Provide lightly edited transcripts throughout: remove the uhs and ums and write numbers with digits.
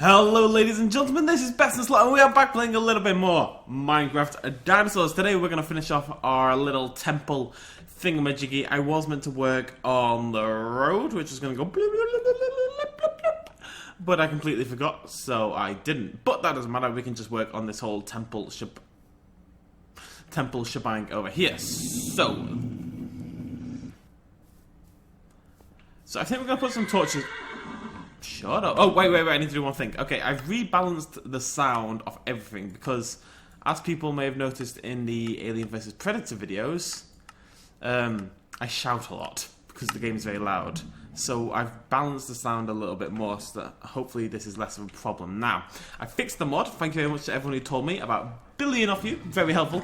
Hello ladies and gentlemen, this is BestInSlot and we are back playing a little bit more Minecraft Dinosaurs. Today we're going to finish off our little temple thingamajiggy. I was meant to work on the road, which was going to go blip, blip, blip, blip, blip, blip, blip, but I completely forgot, so I didn't. But that doesn't matter, we can just work on this whole temple shebang over here. So I think we're going to put some torches... Shut up. Oh, wait, I need to do one thing. Okay, I've rebalanced the sound of everything because, as people may have noticed in the Alien vs Predator videos, I shout a lot because the game is very loud. So I've balanced the sound a little bit more so that hopefully this is less of a problem. Now, I fixed the mod. Thank you very much to everyone who told me, about a billion of you, very helpful,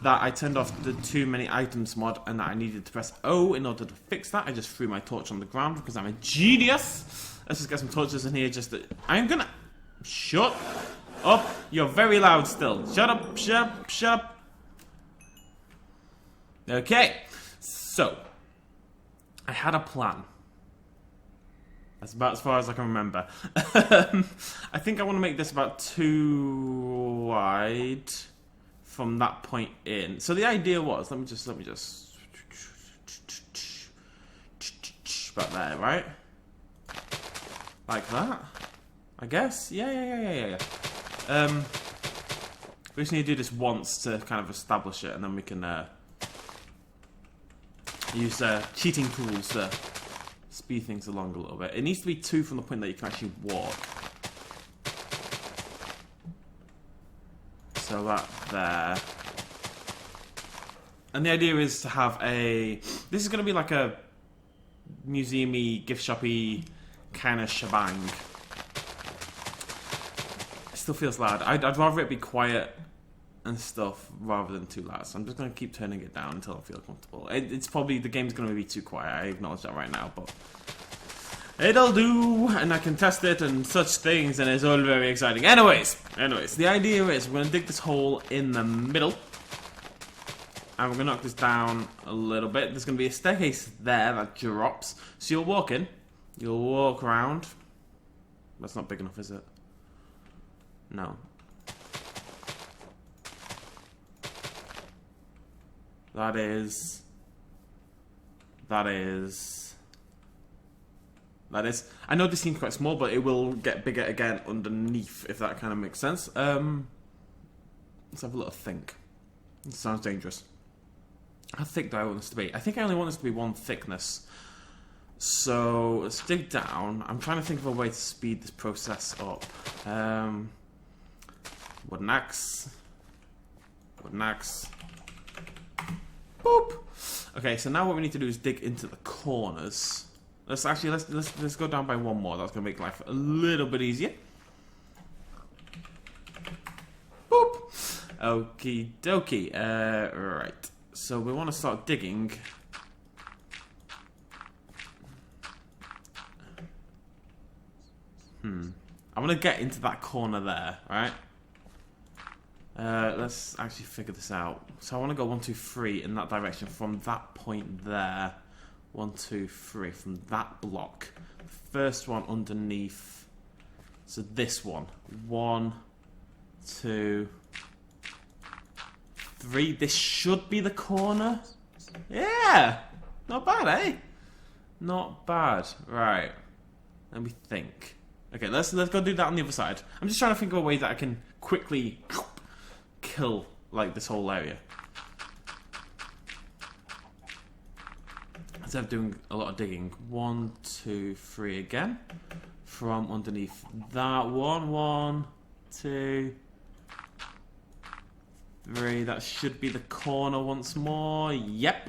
that I turned off the too many items mod and that I needed to press O in order to fix that. I just threw my torch on the ground because I'm a genius. Let's just get some torches in here just to... I'm gonna... Shut up. You're very loud still. Shut up, shut up, shut up. Okay. So. I had a plan. That's about as far as I can remember. I think I want to make this about 2 wide from that point in. So the idea was... Let me just... About there, right? Like that, I guess. Yeah. We just need to do this once to kind of establish it, and then we can use cheating tools to speed things along a little bit. It needs to be 2 from the point that you can actually walk. So that there. And the idea is to have a... This is going to be like a museum-y, gift shop-y kind of shebang. It still feels loud. I'd rather it be quiet and stuff rather than too loud. So I'm just going to keep turning it down until I feel comfortable. It's probably, the game's going to be too quiet. I acknowledge that right now, but it'll do, and I can test it and such things, and it's all very exciting. Anyways, the idea is we're going to dig this hole in the middle, and we're going to knock this down a little bit. There's going to be a staircase there that drops, so you'll walk in. You'll walk around. That's not big enough, is it? No. That is. I know this seems quite small, but it will get bigger again underneath, if that kind of makes sense. Let's have a little think. It sounds dangerous. How thick do I want this to be? I think I only want this to be 1 thickness. So, let's dig down. I'm trying to think of a way to speed this process up. Wooden axe. Boop! Okay, so now what we need to do is dig into the corners. Let's go down by 1 more. That's going to make life a little bit easier. Boop! Okie dokie. Right. So, we want to start digging... I want to get into that corner there, right? Let's actually figure this out. So I want to go 1, 2, 3 in that direction from that point there. 1, 2, 3 from that block. First one underneath. So this one. 1, 2, 3. This should be the corner. Yeah! Not bad, eh? Not bad. Right. Let me think. Okay, let's go do that on the other side. I'm just trying to think of a way that I can quickly kill, like, this whole area. Instead of doing a lot of digging. 1, 2, 3 again. From underneath that one. 1, 2, 3. That should be the corner once more. Yep.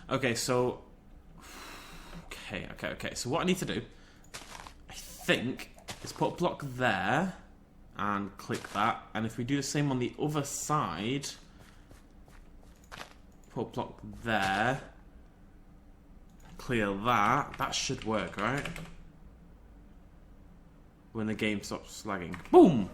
Okay, so... Okay. So what I need to do, I think... Let's put a block there and click that. And if we do the same on the other side, put a block there, clear that. That should work, right? When the game stops lagging. Boom!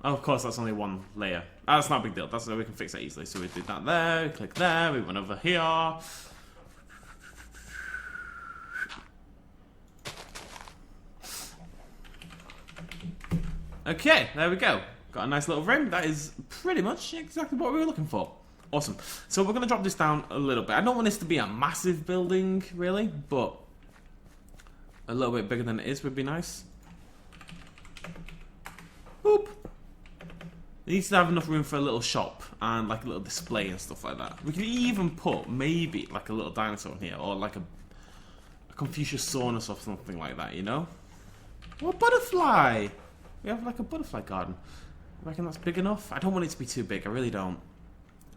Oh, of course, that's only 1 layer. That's not a big deal. That's we can fix that easily. So we do that there, we click there, we went over here. Okay, there we go. Got a nice little rim. That is pretty much exactly what we were looking for. Awesome. So we're going to drop this down a little bit. I don't want this to be a massive building, really, but a little bit bigger than it is would be nice. Boop. It needs to have enough room for a little shop and like a little display and stuff like that. We could even put maybe like a little dinosaur in here, or like a Confuciusaurus or something like that, you know? Or a butterfly! We have like a butterfly garden. I reckon that's big enough. I don't want it to be too big, I really don't.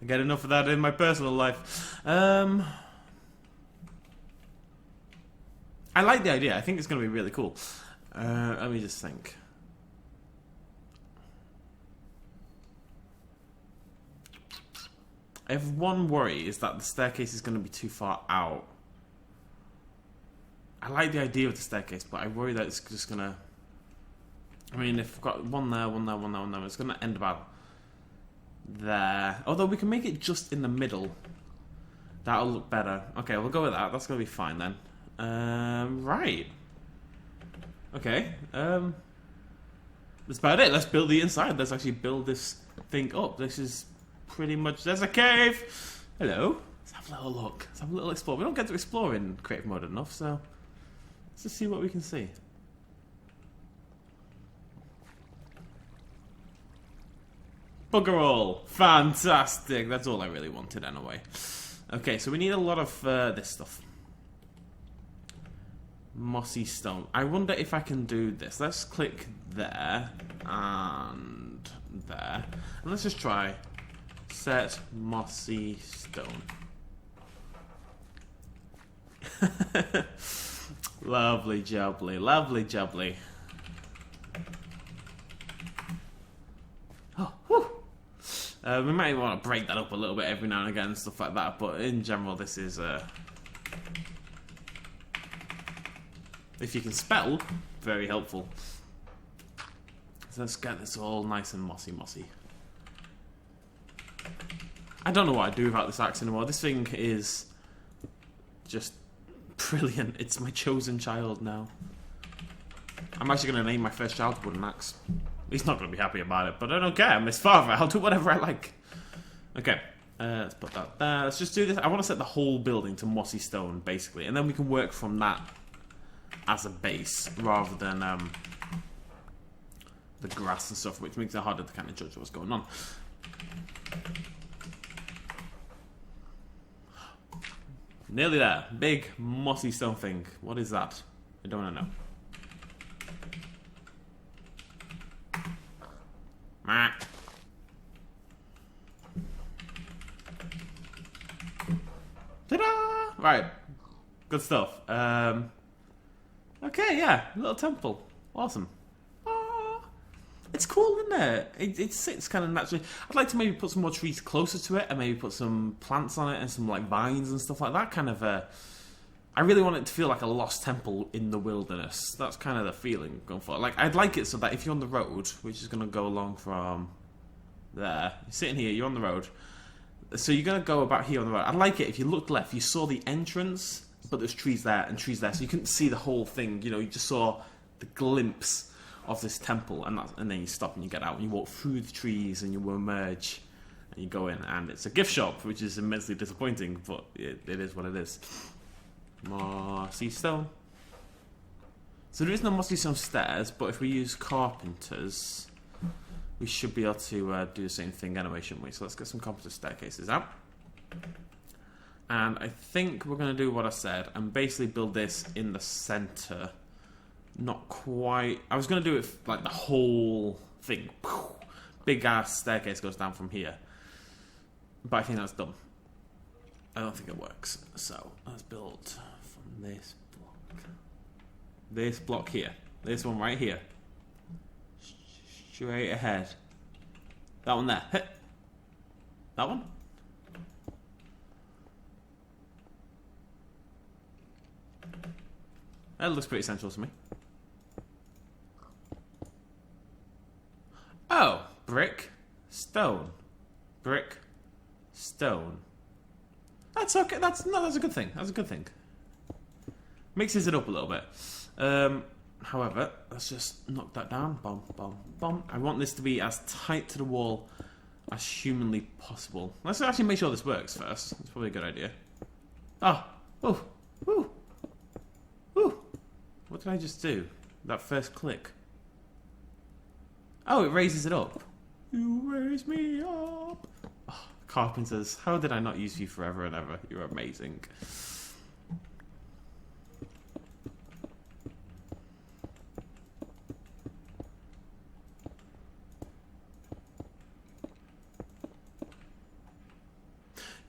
I get enough of that in my personal life. I like the idea. I think it's going to be really cool. Let me just think. I have one worry, is that the staircase is going to be too far out. I like the idea of the staircase, but I worry that it's just going to... I mean, if we've got one there, one there, one there, one there, it's going to end about there. Although we can make it just in the middle. That'll look better. Okay, we'll go with that. That's going to be fine then. Right. Okay. That's about it. Let's build the inside. Let's actually build this thing up. This is pretty much... There's a cave! Hello. Let's have a little look. Let's have a little explore. We don't get to explore in creative mode enough, so... Let's just see what we can see. Bugger all. Fantastic. That's all I really wanted anyway. Okay, so we need a lot of this stuff. Mossy stone. I wonder if I can do this. Let's click there and there. And let's just try set mossy stone. Lovely jubbly. Lovely jubbly. Oh, whew. We might want to break that up a little bit every now and again and stuff like that, but in general this is if you can spell, very helpful. So let's get this all nice and mossy. I don't know what I'd do without this axe anymore. This thing is just brilliant. It's my chosen child now. I'm actually going to name my first child Wooden Axe. He's not going to be happy about it, but I don't care. I'm his father. I'll do whatever I like. Okay, let's put that there. Let's just do this. I want to set the whole building to mossy stone, basically, and then we can work from that as a base, rather than the grass and stuff, which makes it harder to kind of judge what's going on. Nearly there. Big, mossy stone thing. What is that? I don't want to know. Ta-da! Right. Good stuff. Okay, yeah. Little temple. Awesome. It's cool, isn't it? It sits kind of naturally. I'd like to maybe put some more trees closer to it and maybe put some plants on it and some like vines and stuff like that. Kind of I really want it to feel like a lost temple in the wilderness. That's kind of the feeling I'm going for. Like, I'd like it so that if you're on the road, which is going to go along from there, you're sitting here, you're on the road. So you're going to go about here on the road. I'd like it if you looked left, you saw the entrance, but there's trees there and trees there. So you couldn't see the whole thing. You know, you just saw the glimpse of this temple, and then you stop and you get out and you walk through the trees and you emerge and you go in, and it's a gift shop, which is immensely disappointing, but it is what it is. Mossy stone. So there is no mossy stone stairs, but if we use carpenters, we should be able to do the same thing anyway, shouldn't we? So let's get some carpenter staircases out. And I think we're going to do what I said and basically build this in the center. Not quite. I was going to do it like the whole thing. Big ass staircase goes down from here. But I think that's dumb. I don't think it works. So let's build from this block. This block here. This one right here. Straight ahead. That one there. Hit. That one. That looks pretty central to me. Oh, brick, stone, brick, stone. That's okay. That's a good thing. That's a good thing. Mixes it up a little bit. However, let's just knock that down. Bum, bum, bum. I want this to be as tight to the wall as humanly possible. Let's actually make sure this works first. It's probably a good idea. Ah! Oh! Ooh! Ooh! What did I just do? That first click. Oh, it raises it up. You raise me up! Oh, carpenters, how did I not use you forever and ever? You're amazing.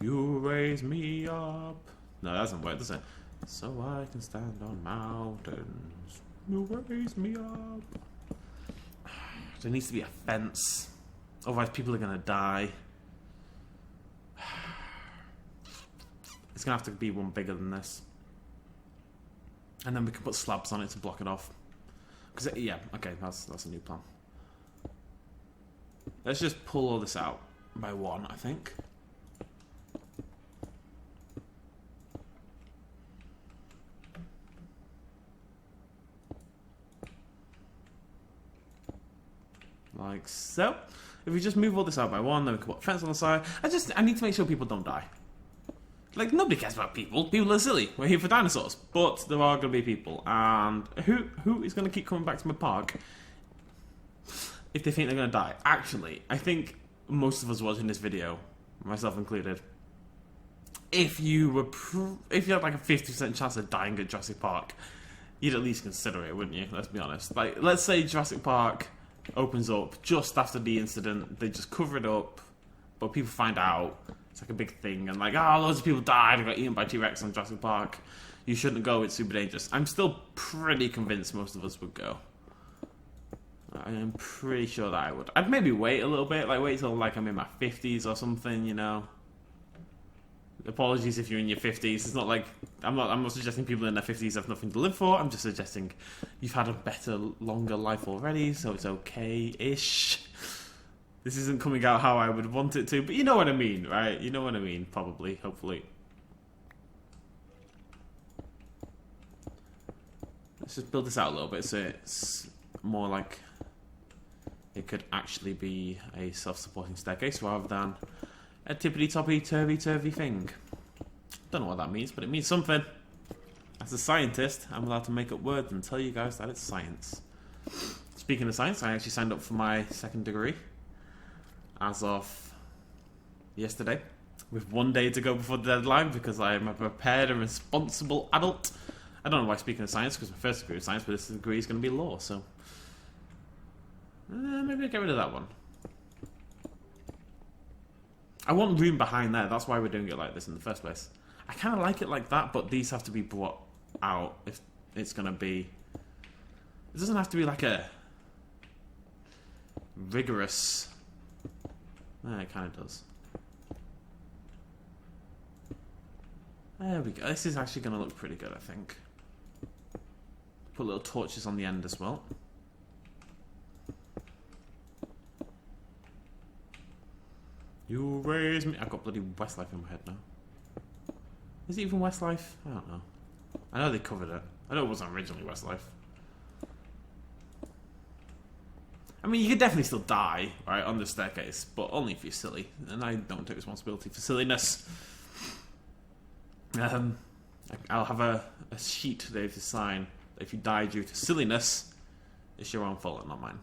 You raise me up. No, that doesn't work, does it? So I can stand on mountains. You raise me up. There needs to be a fence. Otherwise people are going to die. It's going to have to be one bigger than this. And then we can put slabs on it to block it off. Because yeah, okay, that's a new plan. Let's just pull all this out by one, I think. Like so. If we just move all this out by one, then we can put a fence on the side. I need to make sure people don't die. Like, nobody cares about people. People are silly. We're here for dinosaurs. But there are going to be people. And who is going to keep coming back to my park if they think they're going to die? Actually, I think most of us watching this video, myself included, if you had like a 50% chance of dying at Jurassic Park, you'd at least consider it, wouldn't you? Let's be honest. Like, let's say Jurassic Park opens up just after the incident, they just cover it up, but people find out, it's like a big thing, and like, loads of people died and got eaten by T-Rex on Jurassic Park. You shouldn't go, it's super dangerous. I'm still pretty convinced most of us would go. I'm pretty sure that I would. I'd maybe wait a little bit, like wait till like I'm in my 50s or something, you know. Apologies if you're in your 50s. It's not like I'm not suggesting people in their 50s have nothing to live for. I'm just suggesting you've had a better, longer life already, so it's okay-ish. This isn't coming out how I would want it to, but you know what I mean, right? You know what I mean, probably, hopefully. Let's just build this out a little bit so it's more like it could actually be a self-supporting staircase rather than a tippity-toppy, turvy-turvy thing. Don't know what that means, but it means something. As a scientist, I'm allowed to make up words and tell you guys that it's science. Speaking of science, I actually signed up for my second degree as of yesterday, with 1 day to go before the deadline because I am a prepared and responsible adult. I don't know why speaking of science, because my first degree is science, but this degree is going to be law, so maybe I'll get rid of that one. I want room behind there. That's why we're doing it like this in the first place. I kind of like it like that, but these have to be brought out if it's going to be... It doesn't have to be like a rigorous... it kind of does. There we go. This is actually going to look pretty good, I think. Put little torches on the end as well. You raise me... I've got bloody Westlife in my head now. Is it even Westlife? I don't know. I know they covered it. I know it wasn't originally Westlife. I mean, you could definitely still die, right, on the staircase, but only if you're silly. And I don't take responsibility for silliness. I'll have a sheet today to sign that if you die due to silliness, it's your own fault and not mine.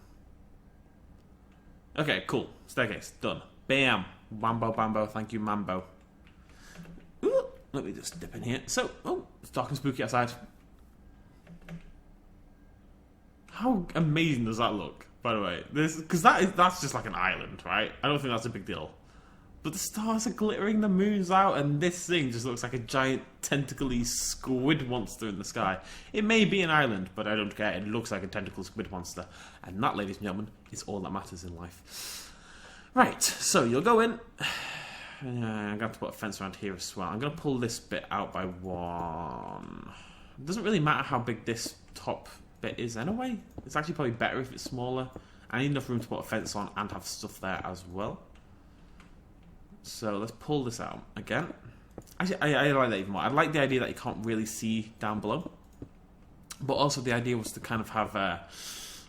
Okay, cool. Staircase, done. Bam! Wambo bambo, thank you, Mambo. Ooh, let me just dip in here. So, it's dark and spooky outside. How amazing does that look, by the way? Because that's just like an island, right? I don't think that's a big deal. But the stars are glittering, the moon's out, and this thing just looks like a giant tentacly squid monster in the sky. It may be an island, but I don't care. It looks like a tentacle squid monster. And that, ladies and gentlemen, is all that matters in life. Right, so you'll go in. I'm going to have to put a fence around here as well. I'm going to pull this bit out by one. It doesn't really matter how big this top bit is anyway. It's actually probably better if it's smaller. I need enough room to put a fence on and have stuff there as well. So let's pull this out again. Actually, I like that even more. I like the idea that you can't really see down below. But also the idea was to kind of have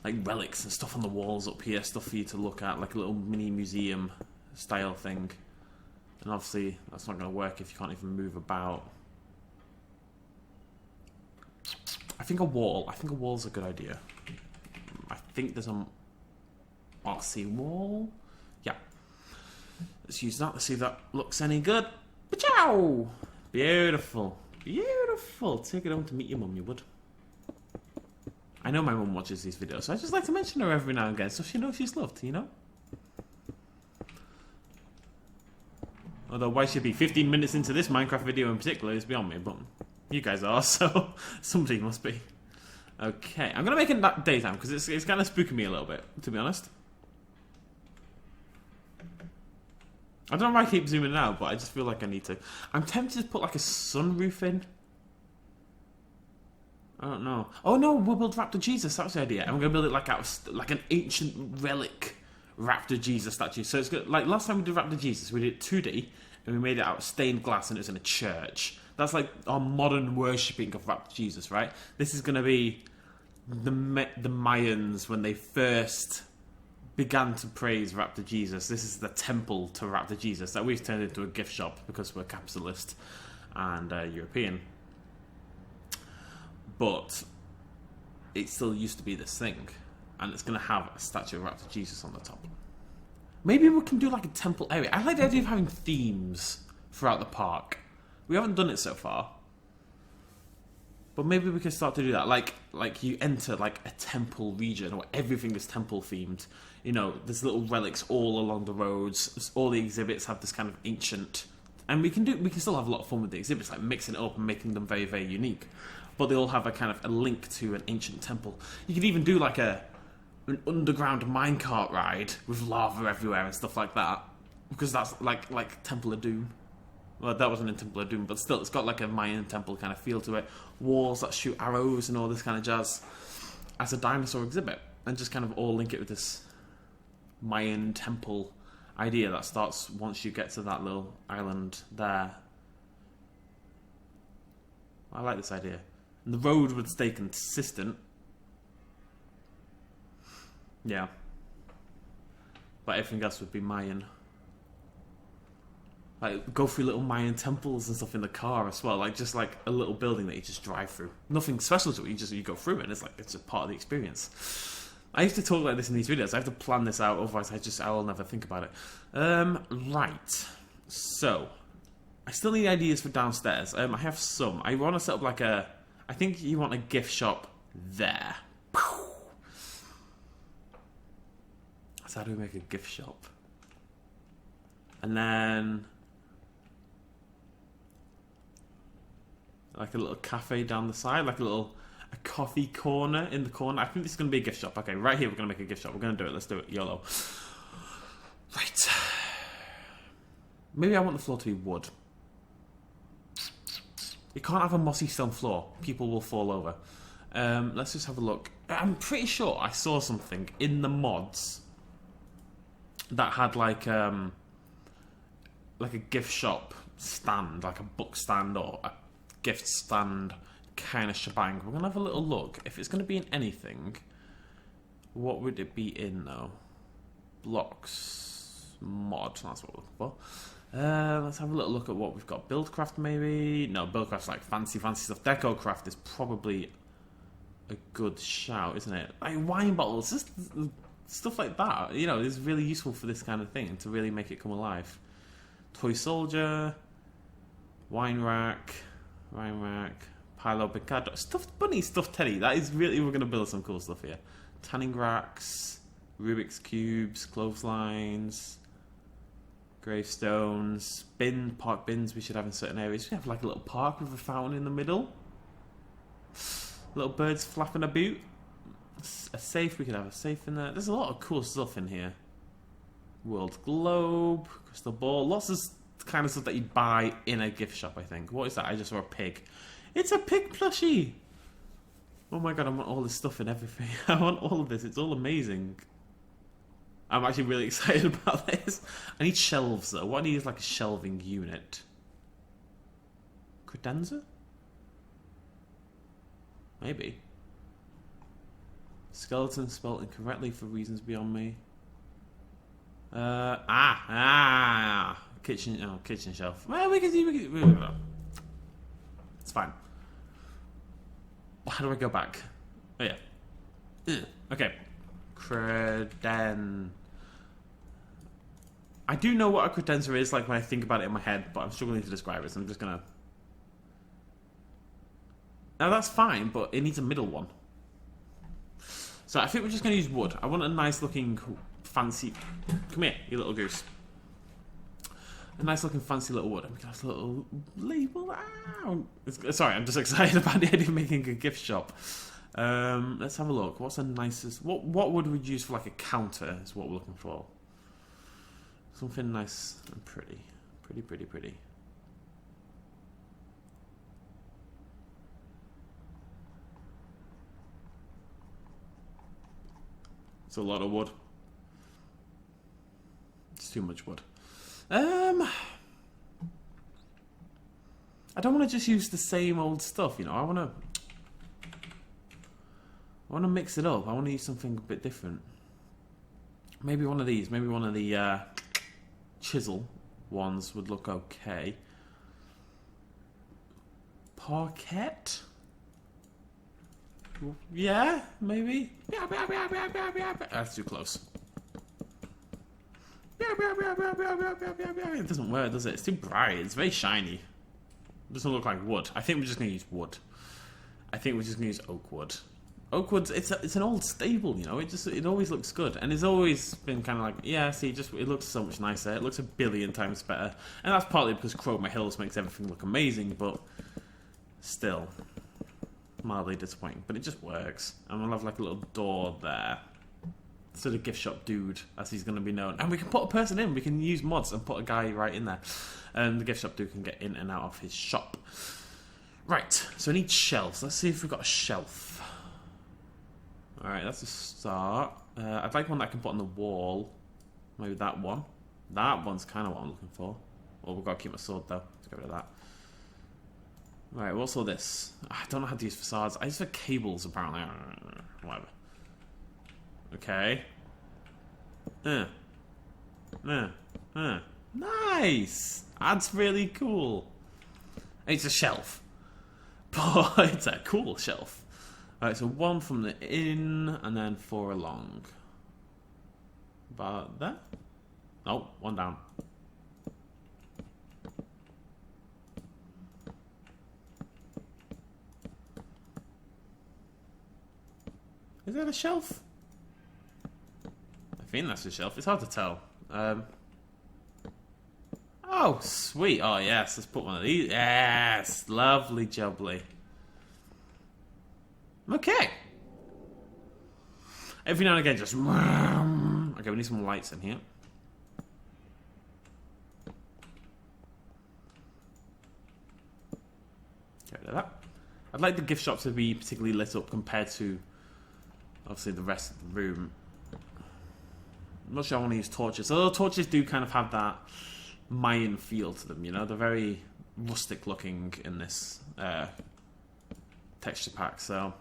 like relics and stuff on the walls up here, stuff for you to look at, like a little mini museum style thing. And obviously that's not going to work if you can't even move about. I think a wall's a good idea. I think there's a RC wall. Yeah. Let's use that. Let's see if that looks any good. Pachow! Beautiful. Beautiful. Take it home to meet your mum, you would. I know my mum watches these videos, so I just like to mention her every now and again so she knows she's loved, you know? Although why she'd be 15 minutes into this Minecraft video in particular is beyond me, but you guys are, so somebody must be. Okay, I'm going to make it that daytime because it's kind of spooking me a little bit, to be honest. I don't know why I keep zooming out, but I just feel like I need to. I'm tempted to put like a sunroof in. I don't know. Oh no, we'll build Raptor Jesus. That's the idea. And we're gonna build it like out of, like an ancient relic Raptor Jesus statue. So it's good. Like last time we did Raptor Jesus, we did it 2D and we made it out of stained glass and it was in a church. That's like our modern worshipping of Raptor Jesus, right? This is gonna be the Mayans when they first began to praise Raptor Jesus. This is the temple to Raptor Jesus that we've turned into a gift shop because we're capitalist and European. But it still used to be this thing, and it's going to have a statue of Raptor Jesus on the top. Maybe we can do like a temple area. I like the idea of having themes throughout the park. We haven't done it so far, but maybe we can start to do that. Like you enter like a temple region where everything is temple themed. You know, there's little relics all along the roads. All the exhibits have this kind of ancient, and we can still have a lot of fun with the exhibits, like mixing it up and making them very, very unique. But they all have a kind of a link to an ancient temple. You could even do like an underground minecart ride with lava everywhere and stuff like that, because that's like Temple of Doom. Well, that wasn't in Temple of Doom, but still, it's got like a Mayan temple kind of feel to it. Walls that shoot arrows and all this kind of jazz as a dinosaur exhibit, and just kind of all link it with this Mayan temple idea that starts once you get to that little island there. I like this idea. And the road would stay consistent. Yeah. But everything else would be Mayan. Like, go through little Mayan temples and stuff in the car as well. Like, just like a little building that you just drive through. Nothing special to it. You go through it and it's a part of the experience. I used to talk like this in these videos. I have to plan this out, otherwise I will never think about it. Right. So, I still need ideas for downstairs. I have some. I want to set up like a... I think you want a gift shop there. So how do we make a gift shop? And then... like a little cafe down the side, like a coffee corner in the corner. I think this is going to be a gift shop. Okay, right here we're going to make a gift shop. We're going to do it. Let's do it. YOLO. Right. Maybe I want the floor to be wood. You can't have a mossy stone floor. People will fall over. Let's just have a look. I'm pretty sure I saw something in the mods that had like a gift shop stand, like a book stand or a gift stand kind of shebang. We're going to have a little look. If it's going to be in anything, what would it be in though? Blocks. Mod. That's what we're looking for. Let's have a little look at what we've got. Buildcraft maybe? No, Buildcraft's like fancy stuff. Decocraft is probably a good shout, isn't it? Like wine bottles, just stuff like that. You know, is really useful for this kind of thing to really make it come alive. Toy soldier, wine rack, Pilo Picado, stuffed bunny, stuffed teddy. That is really, we're going to build some cool stuff here. Tanning racks, Rubik's cubes, clotheslines, gravestones, park bins we should have in certain areas. We have like a little park with a fountain in the middle. Little birds flapping about. A safe, we could have a safe in there. There's a lot of cool stuff in here. World globe, crystal ball, lots of kind of stuff that you'd buy in a gift shop, I think. What is that? I just saw a pig. It's a pig plushie! Oh my god, I want all this stuff and everything. I want all of this. It's all amazing. I'm actually really excited about this. I need shelves though. What I need is like a shelving unit. Credenza? Maybe. Skeleton spelled incorrectly for reasons beyond me. Kitchen shelf. Well, we can see. It's fine. How do I go back? Oh yeah. Okay. Creden. I do know what a credenza is, like when I think about it in my head, but I'm struggling to describe it, so I'm just gonna... Now that's fine, but it needs a middle one. So I think we're just gonna use wood. I want a nice looking, fancy... Come here, you little goose. A nice looking fancy little wood. And we can have a little label. Sorry, I'm just excited about the idea of making a gift shop. Let's have a look. What's the nicest... What wood would we use for like a counter is what we're looking for. Something nice and pretty. Pretty. It's a lot of wood. It's too much wood. I don't want to just use the same old stuff, you know. I want to mix it up. I want to use something a bit different. Maybe one of these. Maybe one of the chisel ones would look okay. Parquet? Yeah, maybe. That's too close. It doesn't work, does it? It's too bright. It's very shiny. It doesn't look like wood. I think we're just going to use wood. I think we're just going to use oak wood. Oak wood, it's an old stable, you know. It always looks good, and it's always been kind of like, yeah. See, it looks so much nicer. It looks a billion times better, and that's partly because Chroma Hills makes everything look amazing, but still mildly disappointing. But it just works. And we'll have like a little door there. Sort of gift shop dude, as he's going to be known. And we can put a person in. We can use mods and put a guy right in there. And the gift shop dude can get in and out of his shop. Right, so we need shelves. Let's see if we've got a shelf. Alright, that's a start. I'd like one that I can put on the wall. Maybe that one. That one's kind of what I'm looking for. Well, we've got to keep my sword though. Let's get rid of that. Right, what's all this? I don't know how to use facades. I use for cables apparently. Whatever. Okay. Nice! That's really cool. It's a shelf. But it's a cool shelf. Alright, so one from the in and then 4 along. About that? Oh, one down. Is that a shelf? I think that's a shelf. It's hard to tell. Oh, sweet. Oh, yes. Let's put one of these. Yes. Lovely jubbly. Okay. Every now and again, just... Okay, we need some lights in here. Get rid of that. I'd like the gift shop to be particularly lit up compared to, obviously, the rest of the room. I'm not sure I want to use torches. Although torches do kind of have that Mayan feel to them, you know? They're very rustic looking in this texture pack, so...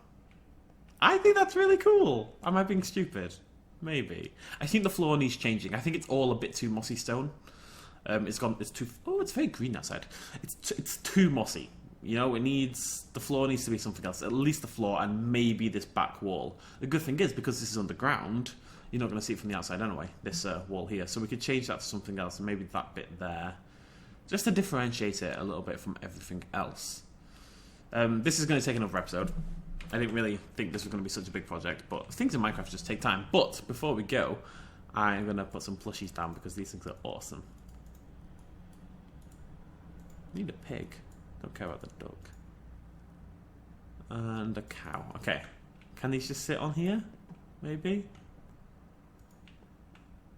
I think that's really cool. Am I being stupid? Maybe. I think the floor needs changing. I think it's all a bit too mossy stone. It's too... Oh, it's very green outside. It's too mossy. You know, the floor needs to be something else. At least the floor and maybe this back wall. The good thing is, because this is underground, you're not going to see it from the outside anyway, this wall here. So we could change that to something else, and maybe that bit there. Just to differentiate it a little bit from everything else. This is going to take another episode. I didn't really think this was going to be such a big project, but things in Minecraft just take time. But before we go, I'm going to put some plushies down because these things are awesome. I need a pig. Don't care about the duck. And a cow. Okay. Can these just sit on here? Maybe?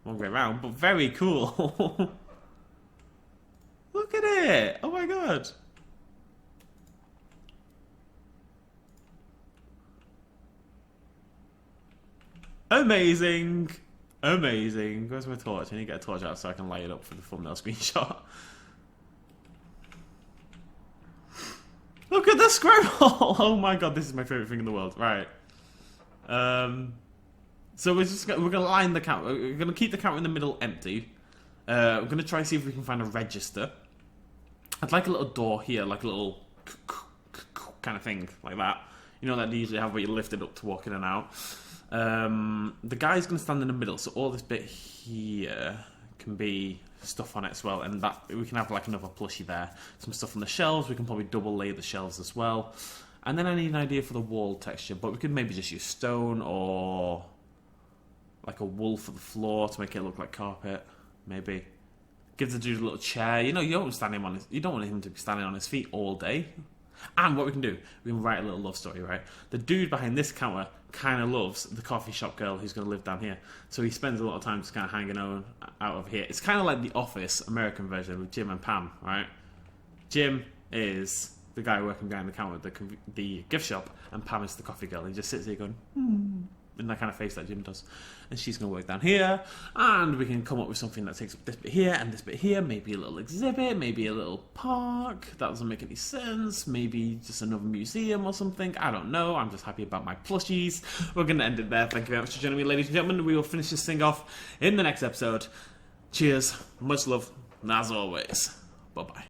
Won't go around, but very cool. Look at it! Oh my god! Amazing! Amazing. Where's my torch? I need to get a torch out so I can light it up for the thumbnail screenshot. Look at the squirrel! Oh my god, this is my favourite thing in the world. Right. So we're gonna line the counter. We're gonna keep the counter in the middle empty. We're gonna try to see if we can find a register. I'd like a little door here, like a little kind of thing, like that. You know that they usually have where you lift it up to walk in and out. The guy's going to stand in the middle, so all this bit here can be stuff on it as well, and that we can have like another plushie there. Some stuff on the shelves. We can probably double lay the shelves as well. And then I need an idea for the wall texture, but we could maybe just use stone or like a wool for the floor to make it look like carpet. Maybe give the dude a little chair. You know, you don't want him to be standing on his feet all day. And what we can do, we can write a little love story, right? The dude behind this counter kind of loves the coffee shop girl who's going to live down here. So he spends a lot of time just kind of hanging out over here. It's kind of like The Office American version with Jim and Pam, right? Jim is the guy working behind the counter at the gift shop, and Pam is the coffee girl. He just sits there going, in that kind of face that Jim does. And she's going to work down here, and we can come up with something that takes up this bit here and this bit here. Maybe a little exhibit, maybe a little park. That doesn't make any sense. Maybe just another museum or something. I don't know. I'm just happy about my plushies. We're going to end it there. Thank you very much for joining me, ladies and gentlemen. We will finish this thing off in the next episode. Cheers. Much love. And as always, bye-bye.